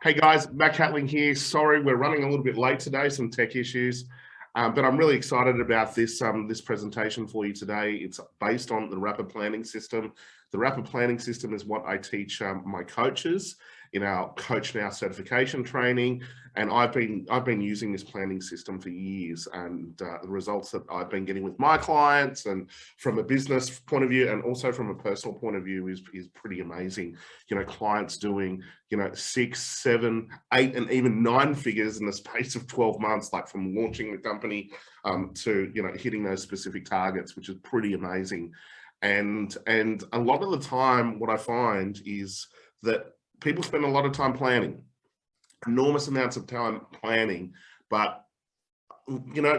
Hey guys, Matt Catling here. Sorry, we're running a little bit late today, some tech issues, but I'm really excited about this presentation for you today. It's based on the rapid planning system. The rapid planning system is what I teach my coaches in our Coach Now certification training, and I've been using this planning system for years, and the results that I've been getting with my clients and from a business point of view and also from a personal point of view is pretty amazing. You know, clients doing 6, 7, 8, and even 9 figures in the space of 12 months, like from launching the company to hitting those specific targets, which is pretty amazing. And a lot of the time, what I find is that people spend a lot of time planning, enormous amounts of time planning, but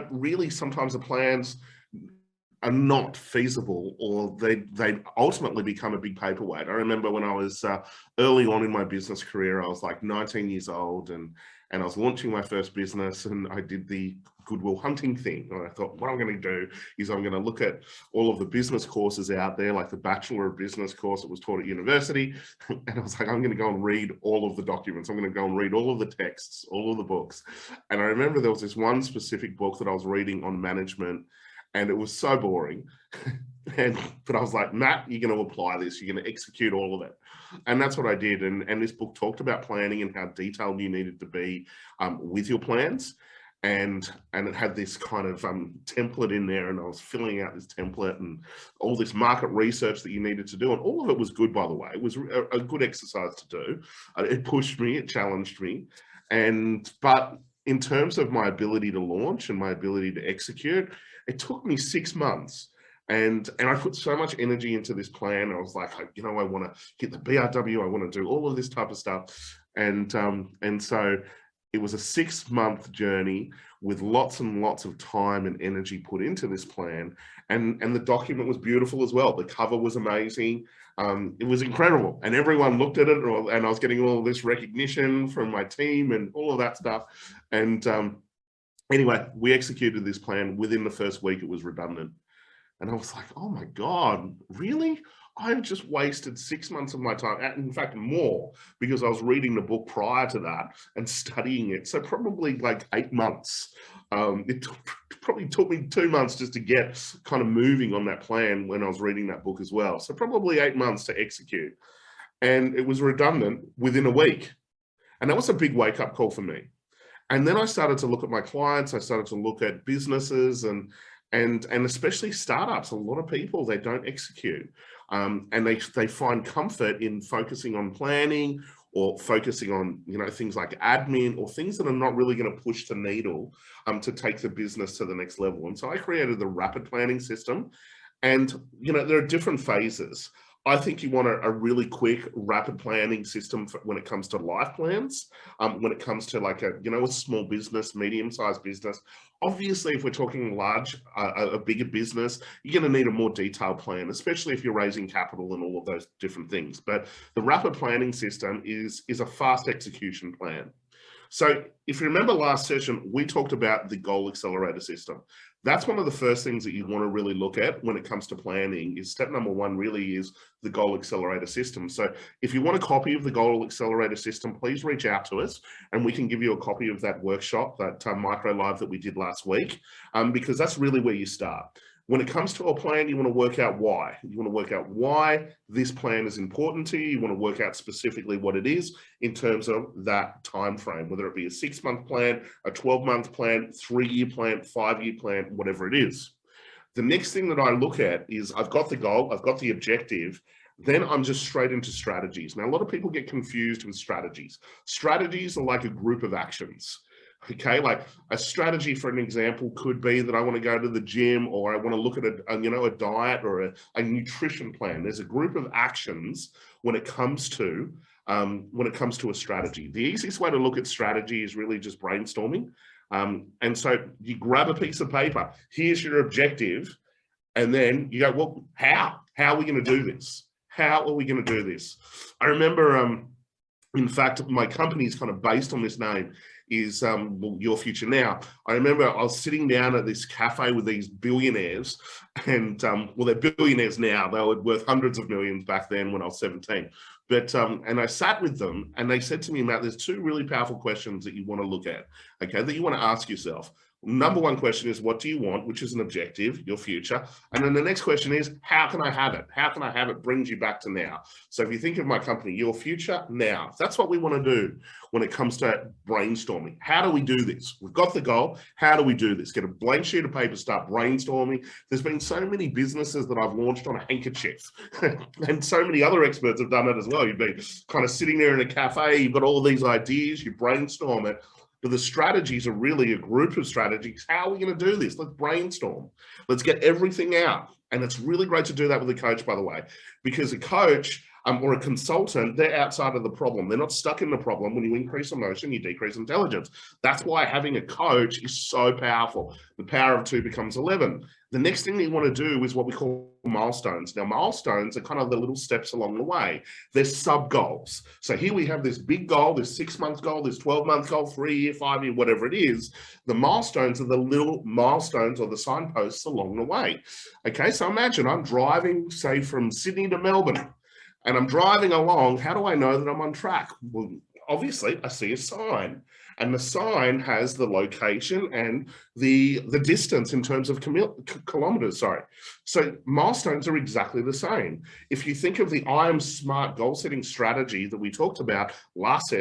really sometimes the plans are not feasible, or they ultimately become a big paperweight. I remember when I was early on in my business career, I was like 19 years old, and I was launching my first business, and I did the Goodwill hunting thing. And I thought, what I'm going to do is I'm going to look at all of the business courses out there, like the Bachelor of Business course that was taught at university. And I was like, I'm going to go and read all of the documents. I'm going to go and read all of the texts, all of the books. And I remember there was this one specific book that I was reading on management, and it was so boring. But I was like, Matt, you're going to apply this. You're going to execute all of it. And that's what I did. And this book talked about planning and how detailed you needed to be with your plans. And it had this kind of template in there, and I was filling out this template and all this market research that you needed to do. And all of it was good, by the way. It was a good exercise to do. It pushed me, it challenged me. But in terms of my ability to launch and my ability to execute, it took me 6 months. And I put so much energy into this plan. I was like, I want to hit the BRW. I want to do all of this type of stuff. And so it was a 6-month journey with lots and lots of time and energy put into this plan. And the document was beautiful as well. The cover was amazing. It was incredible. And everyone looked at it, and I was getting all this recognition from my team and all of that stuff. And anyway, we executed this plan. Within the first week, it was redundant. And I was like, oh my God, really? I've just wasted 6 months of my time, in fact, more, because I was reading the book prior to that and studying it. So probably like 8 months. It probably took me 2 months just to get kind of moving on that plan when I was reading that book as well. So probably 8 months to execute. And it was redundant within a week. And that was a big wake-up call for me. And then I started to look at my clients. I started to look at businesses and especially startups. A lot of people, they don't execute. And they find comfort in focusing on planning or focusing on things like admin or things that are not really going to push the needle to take the business to the next level. And so I created the rapid planning system. And there are different phases. I think you want a really quick, rapid planning system when it comes to life plans, when it comes to like a small business, medium-sized business. Obviously, if we're talking large, a bigger business, you're going to need a more detailed plan, especially if you're raising capital and all of those different things. But the rapid planning system is a fast execution plan. So if you remember last session, we talked about the goal accelerator system. That's one of the first things that you want to really look at when it comes to planning. Is step number 1 really is the goal accelerator system. So if you want a copy of the goal accelerator system, please reach out to us and we can give you a copy of that workshop, that micro live that we did last week, because that's really where you start. When it comes to a plan, you want to work out why. You want to work out why this plan is important to you. You want to work out specifically what it is in terms of that time frame, whether it be a 6-month plan, a 12-month plan, 3-year plan, 5-year plan, whatever it is. The next thing that I look at is I've got the goal, I've got the objective, then I'm just straight into strategies. Now, a lot of people get confused with strategies. Strategies are like a group of actions. Okay, like a strategy, for an example, could be that I want to go to the gym, or I want to look at a diet or a nutrition plan. There's a group of actions when it comes to a strategy. The easiest way to look at strategy is really just brainstorming. And so you grab a piece of paper. Here's your objective, and then you go, well, how are we going to do this? How are we going to do this? I remember In fact, my company is kind of based on this name, is well, Your Future Now. I remember I was sitting down at this cafe with these billionaires, and well, they're billionaires now. They were worth hundreds of millions back then when I was 17. But and I sat with them, and they said to me, Matt, there's two really powerful questions that you want to look at, okay, that you want to ask yourself. Number one question is, what do you want, which is an objective, your future. And then the next question is, how can I have it? How can I have it brings you back to now. So if you think of my company, Your Future Now, that's what we want to do when it comes to brainstorming. How do we do this? We've got the goal. How do we do this? Get a blank sheet of paper, start brainstorming. There's been so many businesses that I've launched on a handkerchief and so many other experts have done it as well. You've been kind of sitting there in a cafe, you've got all these ideas, you brainstorm it. But the strategies are really a group of strategies. How are we going to do this? Let's brainstorm. Let's get everything out. And it's really great to do that with a coach, by the way, because a coach or a consultant, they're outside of the problem. They're not stuck in the problem. When you increase emotion, you decrease intelligence. That's why having a coach is so powerful. The power of 2 becomes 11. The next thing that you want to do is what we call milestones. Now, milestones are kind of the little steps along the way. They're sub-goals. So here we have this big goal, this 6-month goal, this 12-month goal, 3-year, 5-year, whatever it is. The milestones are the little milestones or the signposts along the way. Okay, so imagine I'm driving, say, from Sydney to Melbourne, and I'm driving along. How do I know that I'm on track? Well, obviously, I see a sign. And the sign has the location and the distance in terms of kilometers, sorry. So milestones are exactly the same. If you think of the I Am Smart goal setting strategy that we talked about last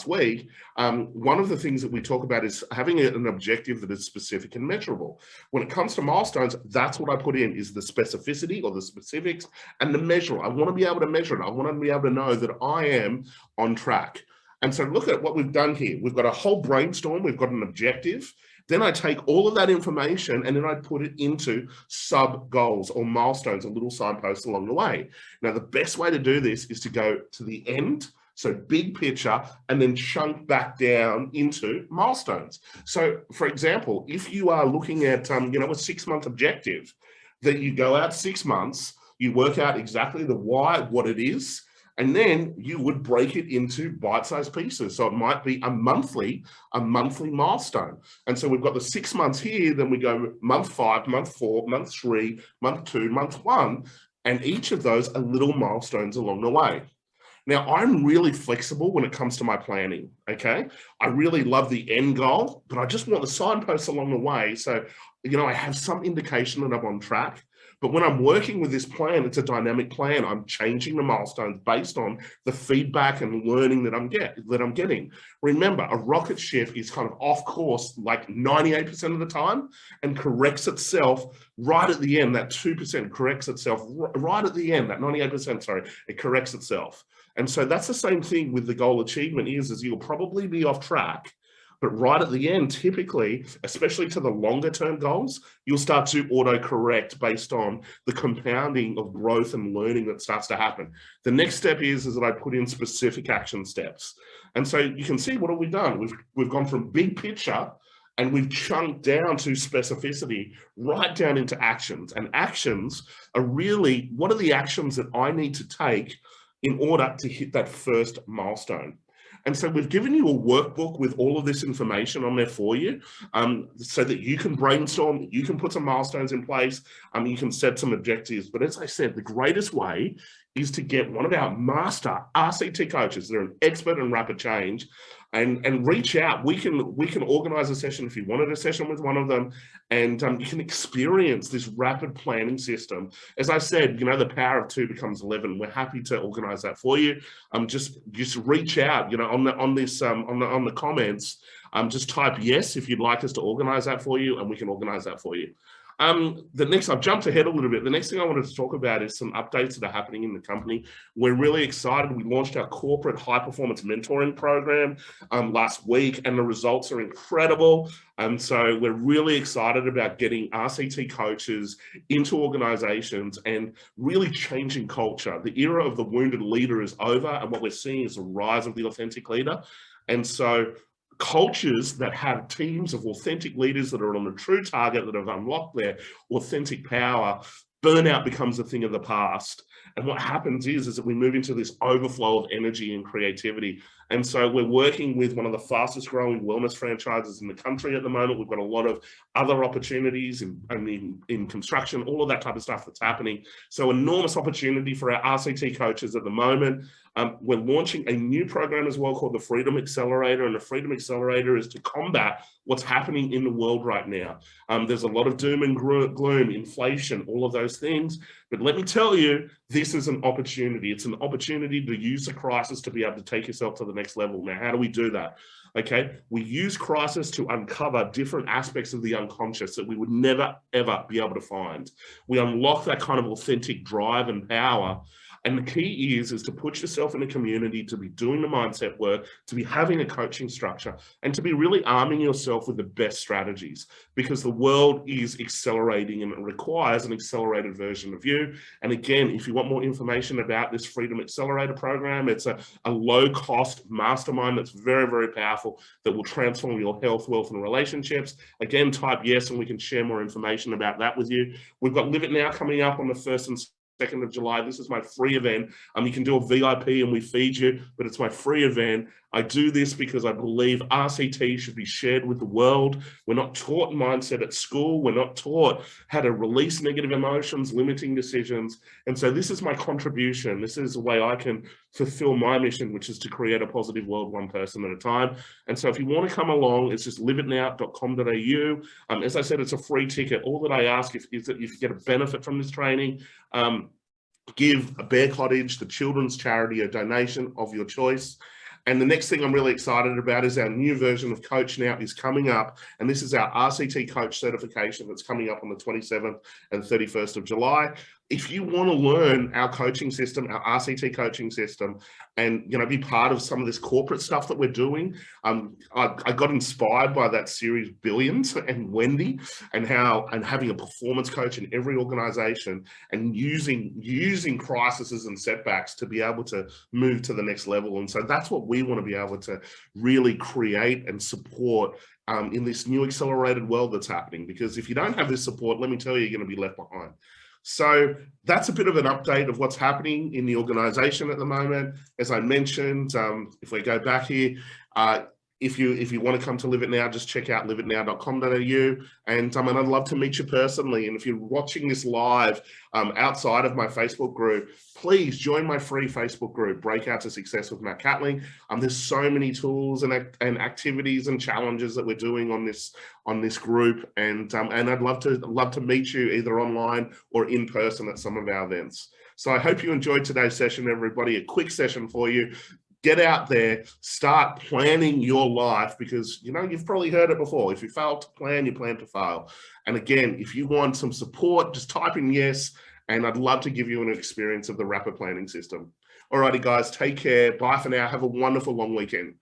week, one of the things that we talk about is having an objective that is specific and measurable. When it comes to milestones, that's what I put in, is the specificity or the specifics and the measure. I want to be able to measure it. I want to be able to know that I am on track. And so look at what we've done here. We've got a whole brainstorm. We've got an objective. Then I take all of that information and then I put it into sub goals or milestones, or little signposts along the way. Now, the best way to do this is to go to the end, so big picture, and then chunk back down into milestones. So for example, if you are looking at, a 6-month objective, that you go out 6 months, you work out exactly the why, what it is, and then you would break it into bite-sized pieces. So it might be a monthly milestone. And so we've got the 6 months here, then we go month 5, month 4, month 3, month 2, month 1, and each of those are little milestones along the way. Now, I'm really flexible when it comes to my planning, okay? I really love the end goal, but I just want the signposts along the way. So, I have some indication that I'm on track. But when I'm working with this plan, it's a dynamic plan. I'm changing the milestones based on the feedback and learning that I'm getting. Remember, a rocket ship is kind of off course like 98% of the time and corrects itself right at the end. That 2% corrects itself right at the end. That 98%, sorry, it corrects itself. And so that's the same thing with the goal achievement is you'll probably be off track. But right at the end, typically, especially to the longer term goals, you'll start to auto-correct based on the compounding of growth and learning that starts to happen. The next step is that I put in specific action steps. And so you can see, what have we done? We've gone from big picture and we've chunked down to specificity, right down into actions. And actions are really, what are the actions that I need to take in order to hit that first milestone? And so we've given you a workbook with all of this information on there for you, so that you can brainstorm, you can put some milestones in place, you can set some objectives. But as I said, the greatest way is to get one of our master RCT coaches. They're an expert in rapid change, and reach out. We can organize a session if you wanted a session with one of them, and you can experience this rapid planning system. As I said, the power of 2 becomes 11. We're happy to organize that for you. Just reach out, on the comments. Just type yes if you'd like us to organize that for you, and we can organize that for you. I've jumped ahead a little bit. The next thing I wanted to talk about is some updates that are happening in the company. We're really excited. We launched our corporate high performance mentoring program last week, and the results are incredible. So we're really excited about getting RCT coaches into organizations and really changing culture. The era of the wounded leader is over, and what we're seeing is the rise of the authentic leader. And so cultures that have teams of authentic leaders that are on a true target, that have unlocked their authentic power, burnout becomes a thing of the past. And what happens is that we move into this overflow of energy and creativity. And so we're working with one of the fastest growing wellness franchises in the country at the moment. We've got a lot of other opportunities in construction, all of that type of stuff that's happening. So enormous opportunity for our RCT coaches at the moment. We're launching a new program as well called the Freedom Accelerator, and the Freedom Accelerator is to combat what's happening in the world right now. There's a lot of doom and gloom, inflation, all of those things. But let me tell you, this is an opportunity. It's an opportunity to use the crisis to be able to take yourself to the next level. Now, how do we do that? Okay, we use crisis to uncover different aspects of the unconscious that we would never, ever be able to find. We unlock that kind of authentic drive and power. And the key is to put yourself in a community, to be doing the mindset work, to be having a coaching structure, and to be really arming yourself with the best strategies, because the world is accelerating and it requires an accelerated version of you. And again, if you want more information about this Freedom Accelerator program, it's a low-cost mastermind that's very, very powerful that will transform your health, wealth, and relationships. Again, type yes, and we can share more information about that with you. We've got Live It Now coming up on the 1st and 2nd of July. This is my free event. You can do a VIP and we feed you, but it's my free event. I do this because I believe RCT should be shared with the world. We're not taught mindset at school. We're not taught how to release negative emotions, limiting decisions. And so this is my contribution. This is the way I can fulfill my mission, which is to create a positive world one person at a time. And so if you want to come along, it's just liveitnow.com.au. As I said, it's a free ticket. All that I ask is that if you get a benefit from this training, give a Bear Cottage, the children's charity, a donation of your choice. And the next thing I'm really excited about is our new version of Coach Now is coming up. And this is our RCT Coach certification that's coming up on the 27th and 31st of July. If you want to learn our coaching system, our RCT coaching system, and be part of some of this corporate stuff that we're doing, I got inspired by that series Billions and Wendy, and having a performance coach in every organization and using crises and setbacks to be able to move to the next level. And so that's what we want to be able to really create and support in this new accelerated world that's happening. Because if you don't have this support, let me tell you, you're going to be left behind. So that's a bit of an update of what's happening in the organization at the moment. As I mentioned, if we go back here, if you want to come to Live It Now, just check out liveitnow.com.au. And I'd love to meet you personally. And if you're watching this live outside of my Facebook group, please join my free Facebook group, Breakout to Success with Matt Catling. There's so many tools and activities and challenges that we're doing on this group. And I'd love to meet you either online or in person at some of our events. So I hope you enjoyed today's session, everybody. A quick session for you. Get out there, start planning your life, because you've probably heard it before. If you fail to plan, you plan to fail. And again, if you want some support, just type in yes, and I'd love to give you an experience of the Rapid Planning System. Alrighty, guys, take care. Bye for now. Have a wonderful long weekend.